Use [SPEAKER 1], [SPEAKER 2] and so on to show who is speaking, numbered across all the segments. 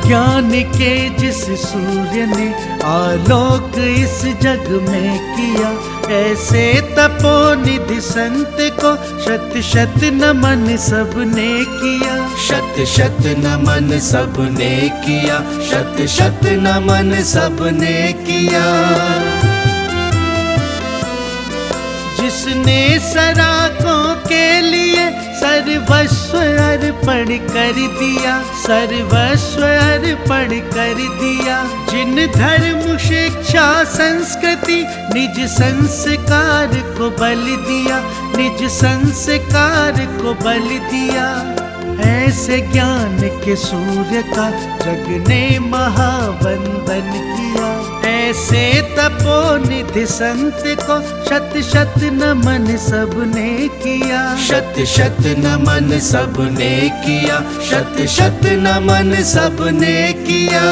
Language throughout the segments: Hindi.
[SPEAKER 1] ज्ञान के जिस सूर्य ने आलोक इस जग में किया, ऐसे तपोनिधि संत को शत शत नमन सबने किया।
[SPEAKER 2] शत शत नमन सबने किया, शत शत नमन सबने किया।
[SPEAKER 1] जिसने सराकों के लिए सर्वस्व अर्पण कर दिया, सर्वस्व अर्पण कर दिया। जिन धर्म शिक्षा संस्कृति निज संस्कार को बल दिया, निज संस्कार को बल दिया। ऐसे ज्ञान के सूर्य का जग ने महावंदन किया। ऐसे तपोनिधि संत को शत शत नमन सबने किया।
[SPEAKER 2] शत शत नमन सबने किया, शत शत नमन सबने किया।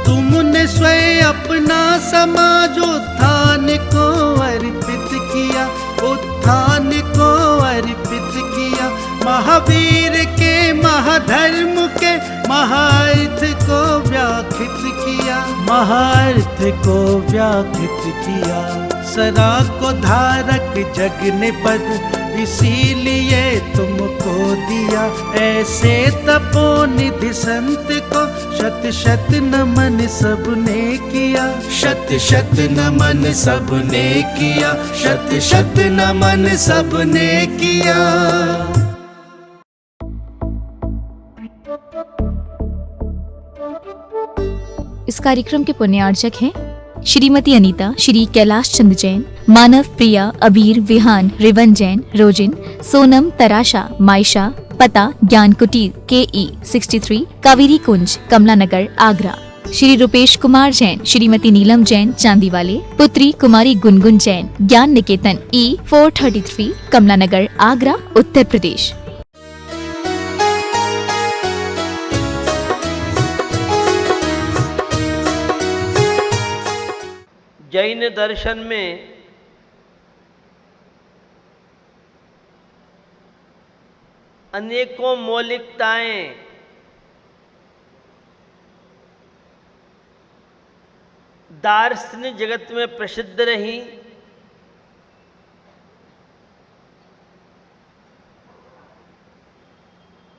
[SPEAKER 1] तुमने स्वयं अपना समाजोत्थान को अर्पित किया, उत्थान को अर्पित किया। महावीर के महाधर्म के महार्थ को व्याख्यित किया, महार्थ को व्याख्यित किया। सरा को धारक जग ने पद इसीलिए तुमको दिया। ऐसे तपोनिधि संत को शत शत नमन सबने किया।
[SPEAKER 2] शत शत नमन सबने किया, शत शत नमन सबने किया।
[SPEAKER 3] इस कार्यक्रम के पुण्यार्चक हैं श्रीमती अनीता, श्री कैलाश चंद जैन, मानव प्रिया, अबीर, विहान, रिवन जैन, रोजिन, सोनम, तराशा, मायशा। पता ज्ञान कुटीर, KE 63, कावेरी कुंज, कमला नगर, आगरा। श्री रूपेश कुमार जैन, श्रीमती नीलम जैन, चांदीवाले। पुत्री कुमारी गुनगुन जैन, ज्ञान निकेतन E 433, कमला नगर, आगरा, उत्तर प्रदेश।
[SPEAKER 4] जैन दर्शन में अनेकों मौलिकताएं दार्शनिक जगत में प्रसिद्ध रही।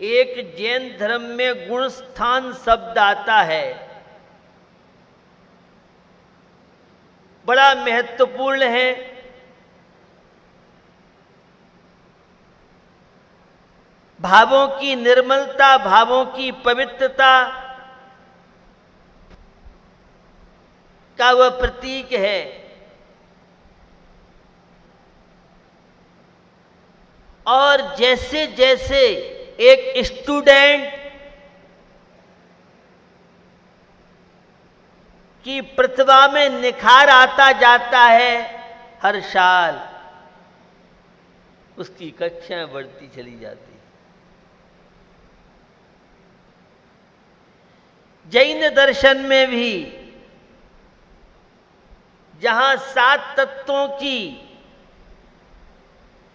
[SPEAKER 4] एक जैन धर्म में गुण स्थान शब्द आता है, बड़ा महत्वपूर्ण है। भावों की निर्मलता, भावों की पवित्रता का वह प्रतीक है। और जैसे जैसे एक स्टूडेंट की प्रतिभा में निखार आता जाता है, हर साल उसकी कक्षाएं बढ़ती चली जाती। जैन दर्शन में भी जहां 7 तत्वों की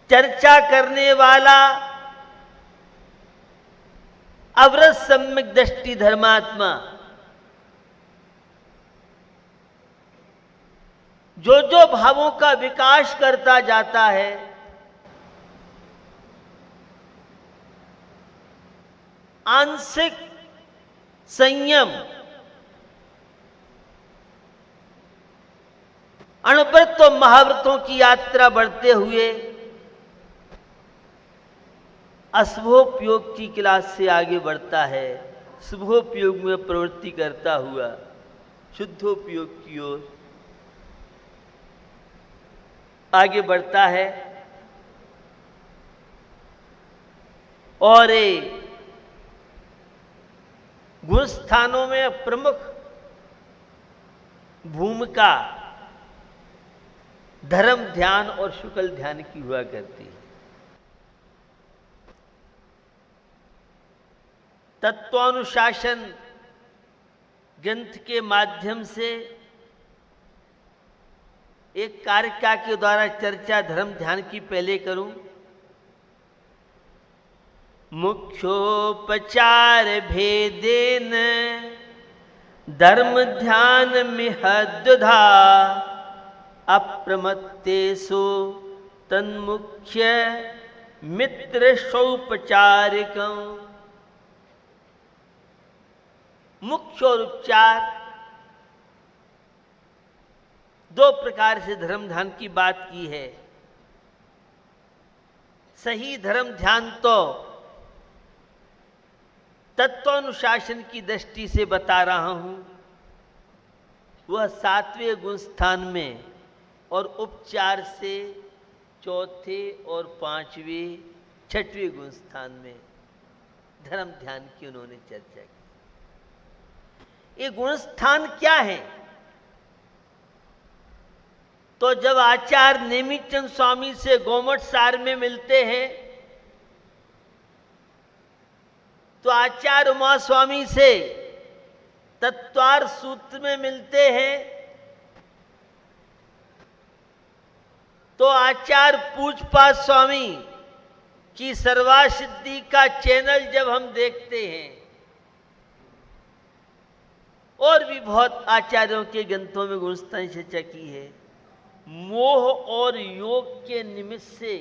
[SPEAKER 4] चर्चा करने वाला अवरत सम्यक दृष्टि धर्मात्मा जो जो भावों का विकास करता जाता है, आंशिक संयम, अणुव्रत और महाव्रतों की यात्रा बढ़ते हुए अशुभोपयोग की क्लास से आगे बढ़ता है, शुभोपयोग में प्रवृत्ति करता हुआ शुद्धोपयोग की ओर आगे बढ़ता है। और गुण स्थानों में प्रमुख भूमिका धर्म ध्यान और शुक्ल ध्यान की हुआ करती है। तत्वानुशासन ग्रंथ के माध्यम से एक कारिका के द्वारा चर्चा धर्म ध्यान की पहले करूं। मुख्योपचार भेदेन धर्म ध्यान मिहद्धा अप्रमत्तेषु तन्मुख्य मित्र सौपचारिकं। मुख्य और उपचार दो प्रकार से धर्म ध्यान की बात की है। सही धर्म ध्यान तो तत्वानुशासन की दृष्टि से बता रहा हूं, वह 7वें गुण स्थान में, और उपचार से 4थे और 5वें 6वें गुण स्थान में धर्म ध्यान की उन्होंने चर्चा की। ये गुण स्थान क्या है? तो जब आचार्य नेमिचंद स्वामी से गोमठ सार में मिलते हैं, तो आचार्य उमा स्वामी से तत्वार सूत्र में मिलते हैं, तो आचार्य पूजपाद स्वामी की सर्वासिद्धि का चैनल जब हम देखते हैं, और भी बहुत आचार्यों के ग्रंथों में गुणस्थान चर्चा की है, मोह और योग के निमित्त से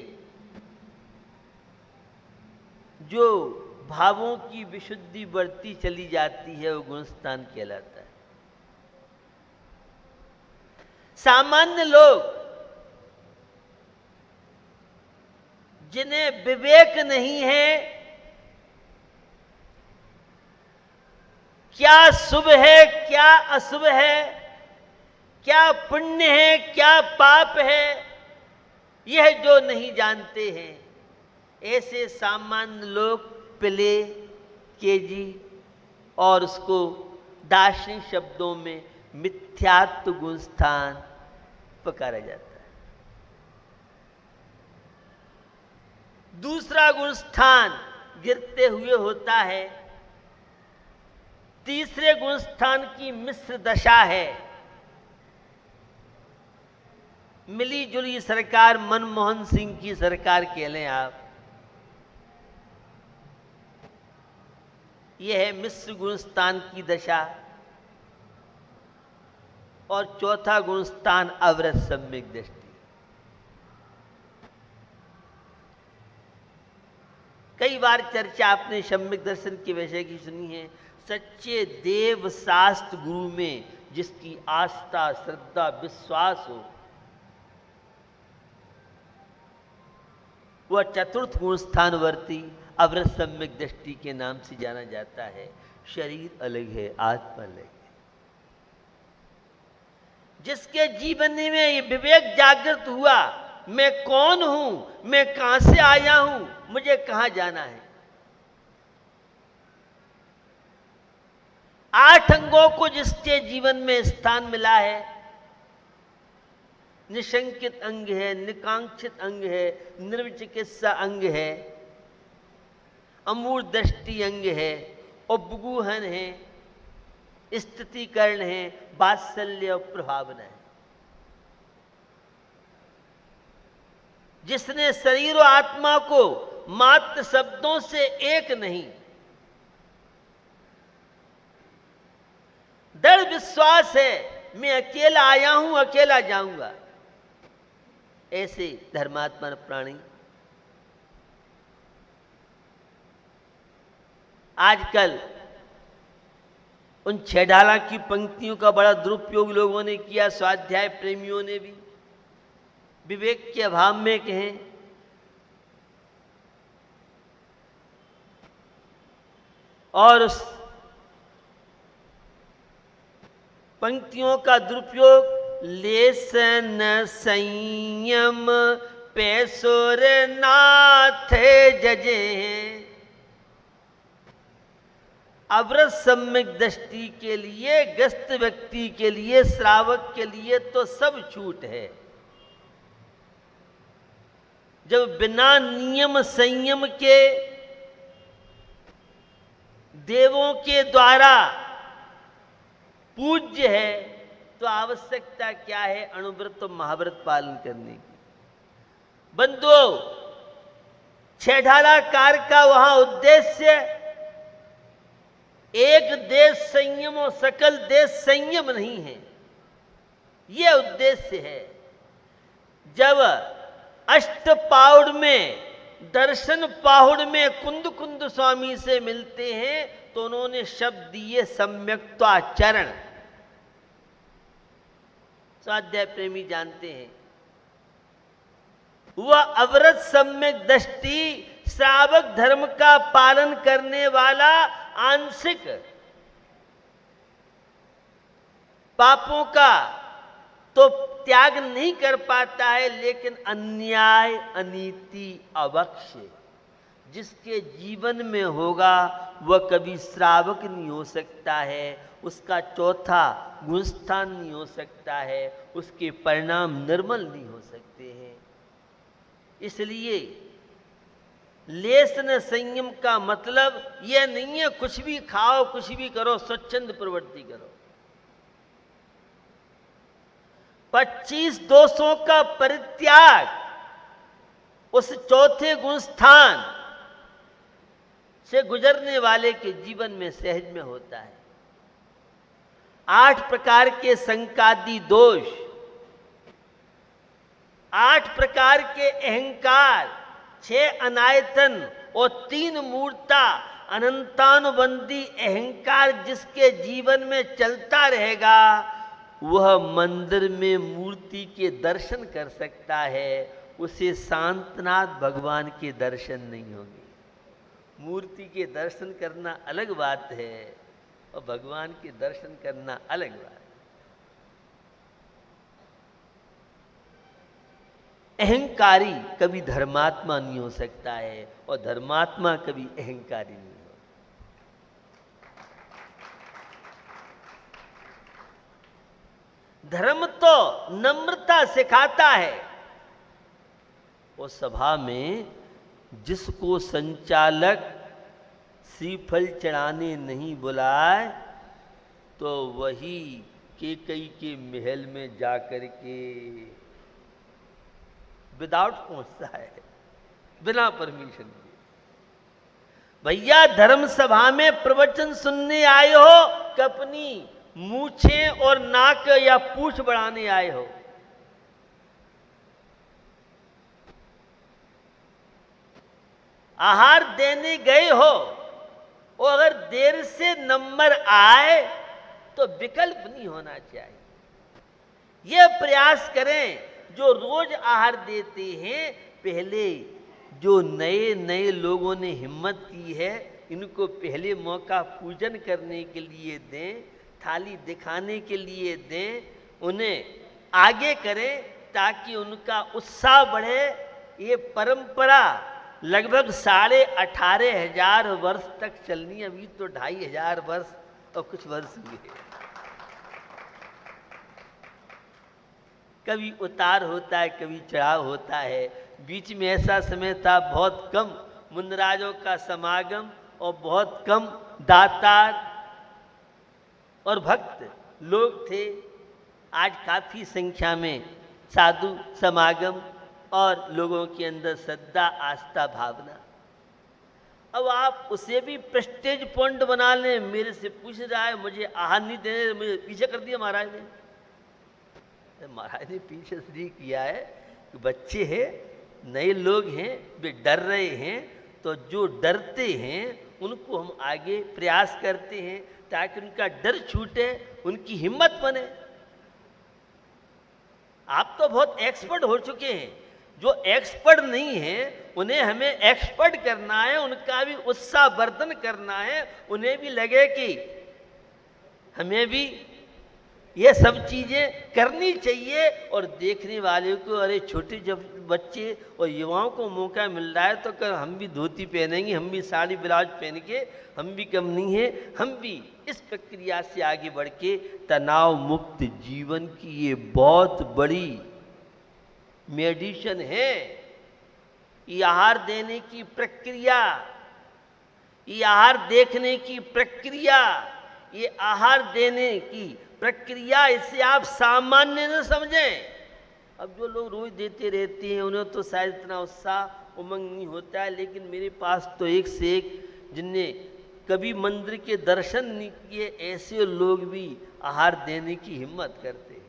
[SPEAKER 4] जो भावों की विशुद्धि बढ़ती चली जाती है, वो गुणस्थान कहलाता है। सामान्य लोग जिन्हें विवेक नहीं है, क्या शुभ है क्या अशुभ है, क्या पुण्य है क्या पाप है, यह जो नहीं जानते हैं, ऐसे सामान्य लोग प्ले केजी और उसको दार्शनिक शब्दों में मिथ्यात्व गुण स्थान पुकारा जाता है। दूसरा गुण स्थान गिरते हुए होता है। तीसरे गुण स्थान की मिश्र दशा है। मिली जुली सरकार, मनमोहन सिंह की सरकार कह लें आप, यह है मिश्र गुण स्थान की दशा। और चौथा गुण स्थान अवरत सम्यक दृष्टि। कई बार चर्चा आपने सम्यक दर्शन के विषय की सुनी है। सच्चे देव शास्त्र गुरु में जिसकी आस्था, श्रद्धा, विश्वास हो, वह चतुर्थ गुण स्थानवर्ती अवरत सम्यक दृष्टि के नाम से जाना जाता है। शरीर अलग है, आत्मा अलग है। जिसके जीवन में ये विवेक जागृत हुआ, मैं कौन हूं, मैं कहां से आया हूं, मुझे कहां जाना है। 8 अंगों को जिसके जीवन में स्थान मिला है, निशंकित अंग है, निकांक्षित अंग है, निर्विचिकित्सा अंग है, अमूर्त दृष्टि अंग है, उपगूहन है, स्थितिकरण है, वात्सल्य और प्रभावना है। जिसने शरीर और आत्मा को मात्र शब्दों से एक नहीं, दृढ़ विश्वास है, मैं अकेला आया हूं, अकेला जाऊंगा, ऐसे धर्मात्मा प्राणी आजकल उन 6 ढाला की पंक्तियों का बड़ा दुरुपयोग लोगों ने किया, स्वाध्याय प्रेमियों ने भी, विवेक के अभाव में कहें। और उस पंक्तियों का दुरुपयोग लेसन संयम पैसोर नाथ जजे हैं। अवरत सम्यक दृष्टि के लिए, ग्रस्त व्यक्ति के लिए, श्रावक के लिए तो सब छूट है। जब बिना नियम संयम के देवों के द्वारा पूज्य है, तो आवश्यकता क्या है अणुव्रत और महाव्रत पालन करने की। बंधुओं, छेढालाकार का वहां उद्देश्य एक देश संयम और सकल देश संयम नहीं है, यह उद्देश्य है। जब अष्ट पाउड़ में, दर्शन पाहुड़ में कुंद कुंद स्वामी से मिलते हैं तो उन्होंने शब्द दिए सम्यक्त्वाचरण। स्वाध्याय प्रेमी जानते हैं, वह अवरत सम्यक दृष्टि, श्रावक धर्म का पालन करने वाला आंशिक पापों का तो त्याग नहीं कर पाता है, लेकिन अन्याय, अनीति, अवक्ष्य जिसके जीवन में होगा वह कभी श्रावक नहीं हो सकता है, उसका चौथा गुणस्थान नहीं हो सकता है, उसके परिणाम निर्मल नहीं हो सकते हैं। इसलिए लेसन संयम का मतलब यह नहीं है कुछ भी खाओ, कुछ भी करो, स्वच्छंद प्रवृत्ति करो। 25 दोषों का परित्याग उस चौथे गुण स्थान से गुजरने वाले के जीवन में सहज में होता है। 8 प्रकार के संकादी दोष, 8 प्रकार के अहंकार, 6 अनायतन और 3 मूर्ता, अनंतानुबंधी अहंकार जिसके जीवन में चलता रहेगा वह मंदिर में मूर्ति के दर्शन कर सकता है, उसे शांतनाथ भगवान के दर्शन नहीं होंगे। मूर्ति के दर्शन करना अलग बात है और भगवान के दर्शन करना अलग बात है। अहंकारी कभी धर्मात्मा नहीं हो सकता है और धर्मात्मा कभी अहंकारी नहीं हो। धर्म तो नम्रता सिखाता है। उस सभा में जिसको संचालक श्रीफल चढ़ाने नहीं बुलाए तो वही केकई के महल में जाकर के विदाउट पहुंचता है, बिना परमिशन के। भैया धर्म सभा में प्रवचन सुनने आए हो कि अपनी मूछें और नाक या पूंछ बढ़ाने आए हो? आहार देने गए हो और अगर देर से नंबर आए तो विकल्प नहीं होना चाहिए। यह प्रयास करें जो रोज आहार देते हैं, पहले जो नए नए लोगों ने हिम्मत की है इनको पहले मौका पूजन करने के लिए दें, थाली दिखाने के लिए दें, उन्हें आगे करें ताकि उनका उत्साह बढ़े। ये परंपरा लगभग 18,500 वर्ष तक चलनी, अभी तो 2,500 वर्ष और कुछ वर्ष हुए। कभी उतार होता है, कभी चढ़ाव होता है। बीच में ऐसा समय था बहुत कम मुंदराजों का समागम और बहुत कम दातार और भक्त लोग थे। आज काफी संख्या में साधु समागम और लोगों के अंदर श्रद्धा, आस्था, भावना। अब आप उसे भी प्रेस्टेज पॉइंट बना लें। मेरे से पूछ रहा है मुझे आहार नहीं देने, मुझे पीछे कर दिया महाराज ने। महाराज ने पीछे इसलिए किया है कि बच्चे हैं, नए लोग हैं, वे डर रहे हैं, तो जो डरते हैं उनको हम आगे प्रयास करते हैं ताकि उनका डर छूटे, उनकी हिम्मत बने। आप तो बहुत एक्सपर्ट हो चुके हैं, जो एक्सपर्ट नहीं है उन्हें हमें एक्सपर्ट करना है, उनका भी उत्साह वर्धन करना है, उन्हें भी लगे कि हमें भी ये सब चीजें करनी चाहिए। और देखने वाले को, अरे छोटे जब बच्चे और युवाओं को मौका मिल रहा है तो कर हम भी धोती पहनेंगे, हम भी साड़ी ब्लाउज पहन के, हम भी कम नहीं है, हम भी इस प्रक्रिया से आगे बढ़ के तनाव मुक्त जीवन की ये बहुत बड़ी मेडिसिन है। ये आहार देने की प्रक्रिया, ये आहार देखने की प्रक्रिया, ये आहार देने की प्रक्रिया, इसे आप सामान्य न समझें। अब जो लोग रोज देते रहते हैं उन्हें तो शायद इतना उत्साह उमंग नहीं होता है, लेकिन मेरे पास तो एक से एक जिनने कभी मंदिर के दर्शन नहीं किए ऐसे लोग भी आहार देने की हिम्मत करते हैं।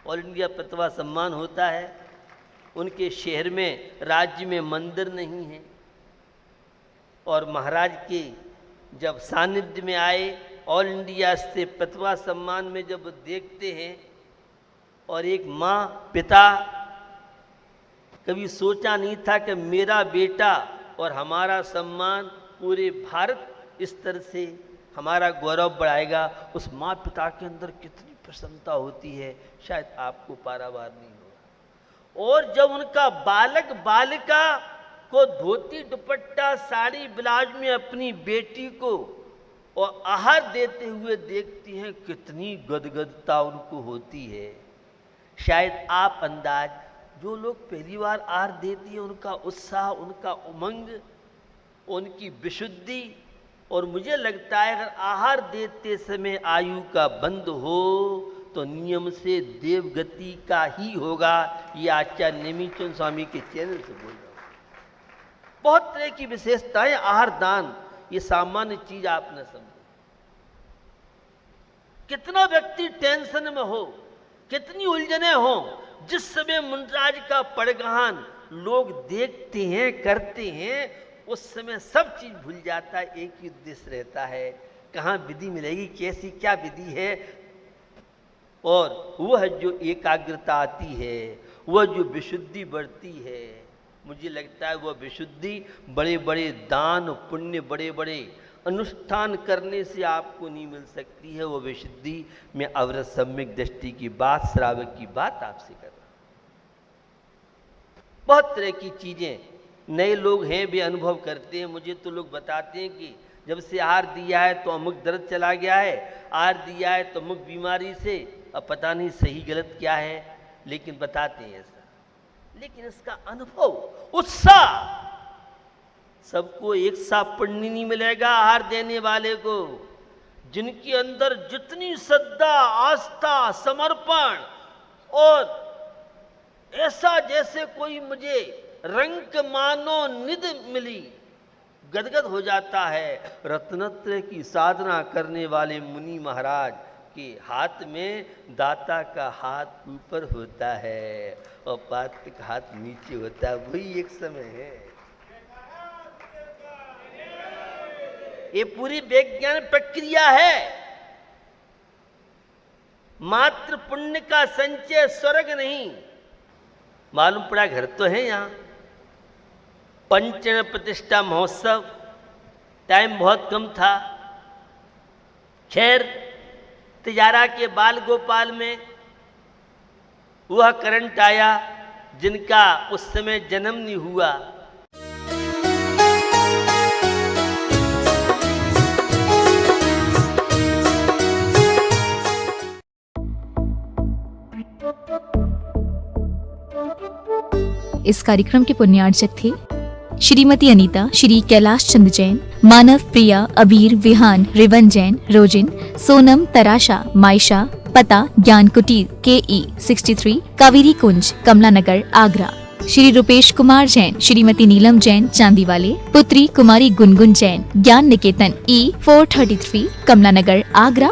[SPEAKER 4] ऑल इंडिया प्रतिभा सम्मान होता है, उनके शहर में राज्य में मंदिर नहीं है, और महाराज के जब सानिध्य में आए ऑल इंडिया से प्रतिभा सम्मान में जब देखते हैं, और एक माँ पिता, कभी सोचा नहीं था कि मेरा बेटा और हमारा सम्मान पूरे भारत स्तर से हमारा गौरव बढ़ाएगा। उस माँ पिता के अंदर कितनी प्रसन्नता होती है, शायद आपको पारावार नहीं होगा। और जब उनका बालक बालिका को धोती दुपट्टा साड़ी ब्लाउज में अपनी बेटी को और आहार देते हुए देखती हैं, कितनी गदगदता उनको होती है। शायद आप अंदाज, जो लोग पहली बार आहार देती हैं उनका उत्साह, उनका उमंग, उनकी विशुद्धि, और मुझे लगता है अगर आहार देते समय आयु का बंद हो तो नियम से देवगति का ही होगा। ये आचार्य नेमिचंद स्वामी के चैनल से बोल रहा हूं। बहुत तरह की विशेषताएं आहार दान, ये सामान्य चीज आप न समझो। कितना व्यक्ति टेंशन में हो, कितनी उलझने हो, जिस समय मुंडराज का पड़गहान लोग देखते हैं करते हैं, उस समय सब चीज भूल जाता है। एक ही उद्देश्य रहता है, कहाँ विधि मिलेगी, कैसी क्या विधि है, और वह जो एकाग्रता आती है, वह जो विशुद्धि बढ़ती है, मुझे लगता है वह विशुद्धि बड़े बड़े दान पुण्य, बड़े बड़े अनुष्ठान करने से आपको नहीं मिल सकती है। वो विशुद्धि में अवरत सम्यक दृष्टि की बात, श्रावक की बात आपसे कर रहा हूं। बहुत तरह की चीजें नए लोग हैं वे अनुभव करते हैं। मुझे तो लोग बताते हैं कि जब से आहार दिया है तो अमुक दर्द चला गया है, आहार दिया है तो अमुक बीमारी से, अब पता नहीं सही गलत क्या है, लेकिन बताते हैं ऐसा। लेकिन इसका अनुभव, उत्साह, सबको एक सा पुण्य नहीं मिलेगा आहार देने वाले को। जिनके अंदर जितनी श्रद्धा, आस्था, समर्पण, और ऐसा जैसे कोई मुझे रंग मानो निध मिली, गदगद हो जाता है। रत्नत्रय की साधना करने वाले मुनि महाराज के हाथ में दाता का हाथ ऊपर होता है और पात्र का हाथ नीचे होता है, वही एक समय है। ये पूरी वैज्ञानिक प्रक्रिया है। मात्र पुण्य का संचय स्वर्ग नहीं। मालूम पड़ा घर तो है यहाँ। पंचन प्रतिष्ठा महोत्सव, टाइम बहुत कम था। खैर, तिजारा के बाल गोपाल में वह करंट आया जिनका उस समय जन्म नहीं हुआ।
[SPEAKER 3] इस कार्यक्रम के पुण्यार्चक थे श्रीमती अनीता, श्री कैलाश चंद जैन, मानव, प्रिया, अबीर, विहान, रिवन जैन, रोजिन, सोनम, तराशा, मायशा, पता ज्ञान कुटीर KE 63, कावेरी कुंज, कमला नगर, आगरा। श्री रूपेश कुमार जैन, श्रीमती नीलम जैन, चांदीवाले, पुत्री कुमारी गुनगुन जैन, ज्ञान निकेतन E 433, कमला नगर, आगरा।